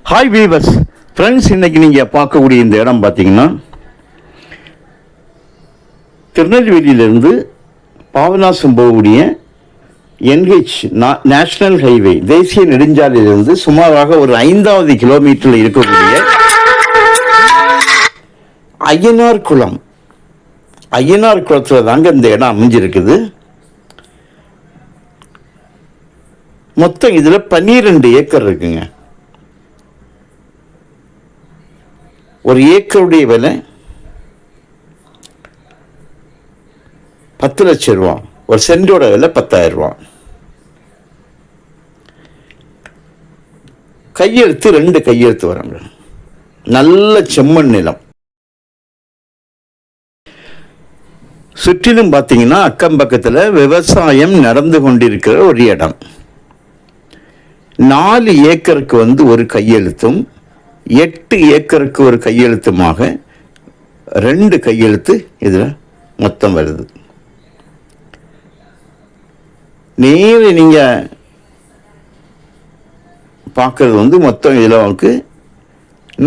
Hi viewers friends, இன்றைக்கி நீங்கள் பார்க்கக்கூடிய இந்த இடம் பார்த்தீங்கன்னா திருநெல்வேலியிலிருந்து பாபநாசம் போகக்கூடிய என்ஹெச் நேஷ்னல் ஹைவே தேசிய நெடுஞ்சாலையிலிருந்து சுமாராக ஒரு 5வது கிலோமீட்டரில் இருக்கக்கூடிய ஐயனார் குளம். ஐயனார் குளத்தில் தாங்க இந்த இடம் அமைஞ்சிருக்குது. மொத்தம் இதில் 12 ஏக்கர் இருக்குங்க. ஒரு ஏக்கருடைய விலை 10 லட்சம் ரூபா. ஒரு சென்டோட விலை 10,000 ரூபா. கையெழுத்து 2 கையெழுத்து வராங்க. நல்ல செம்மண் நிலம். சுற்றிலும் பார்த்தீங்கன்னா அக்கம் பக்கத்தில் விவசாயம் நடந்து கொண்டிருக்கிற ஒரு இடம். 4 ஏக்கருக்கு ஒரு கையெழுத்தும் 8 ஏக்கருக்கு ஒரு கையெழுத்துமாக 2 கையெழுத்து இதில் மொத்தம் வருது. நேர நீங்கள் பார்க்கறது மொத்தம் இதில் அவங்களுக்கு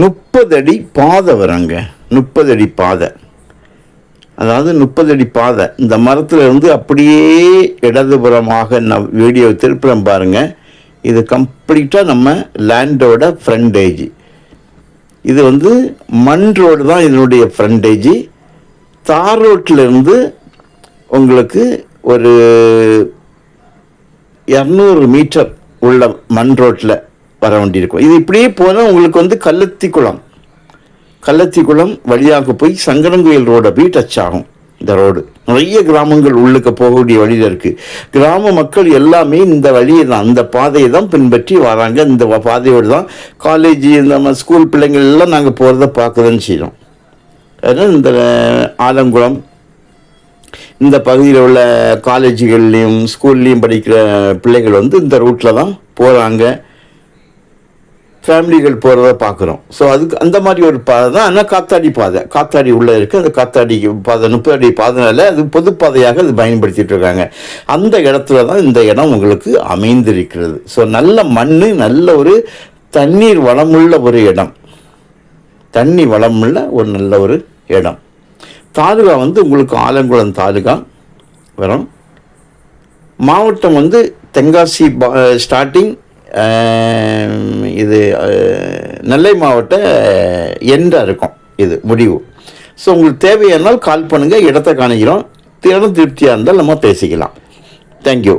30 அடி பாதை வராங்க. 30 அடி பாதை, அதாவது 30 அடி பாதை. இந்த மரத்தில் அப்படியே இடதுபுறமாக நான் வீடியோ திருப்புறம் பாருங்கள். இது கம்ப்ளீட்டாக நம்ம லேண்டோட ஃப்ரண்டேஜ். இது மண் ரோடு தான் இதனுடைய ஃப்ரண்டேஜ். தார் ரோட்டிலேருந்து உங்களுக்கு ஒரு 200 மீட்டர் உள்ள மண் ரோட்டில் வர வேண்டியிருக்கும். இது இப்படியே போனால் உங்களுக்கு கள்ளத்திக்குளம் வழியாக போய் சங்கரங்கோயில் ரோடை போய் டச் ஆகும். இந்த ரோடு நிறைய கிராமங்கள் உள்ளுக்கு போகக்கூடிய வழியில் இருக்குது. கிராம மக்கள் எல்லாமே இந்த வழியை தான், அந்த பாதையை தான் பின்பற்றி வராங்க. இந்த பாதையோடு தான் காலேஜ், இந்த ஸ்கூல் பிள்ளைங்கள் எல்லாம் நாங்கள் போகிறத பார்க்கதான் செய்கிறோம். அதனால் இந்த ஆலங்குளம் இந்த பகுதியில் உள்ள காலேஜுகள்லேயும் ஸ்கூல்லேயும் படிக்கிற பிள்ளைகள் இந்த ரூட்டில் தான் போகிறாங்க. ஃபேமிலிகள் போகிறத பார்க்குறோம். ஸோ அதுக்கு அந்த மாதிரி ஒரு பாதை தான். ஆனால் காத்தாடி உள்ளே இருக்குது. அந்த காத்தாடி பாதை 30 அடி பாதைனால அது பொதுப்பாதையாக அது பயன்படுத்திகிட்டு இருக்காங்க. அந்த இடத்துல தான் இந்த இடம் உங்களுக்கு அமைந்திருக்கிறது. ஸோ நல்ல மண், நல்ல ஒரு தண்ணீர் வளமுள்ள ஒரு இடம். நல்ல ஒரு இடம். தாலுகா உங்களுக்கு ஆலங்குளம் தாலுகா வரும். மாவட்டம் தென்காசி ஸ்டார்டிங். இது நெல்லை மாவட்ட எண்டாக இருக்கும் இது முடிவு. ஸோ உங்களுக்கு தேவையானால் கால் பண்ணுங்கள். இடத்தை காணிக்கிறோம். இடம் திருப்தியாக இருந்தால் நம்ம பேசிக்கலாம். தேங்க்யூ.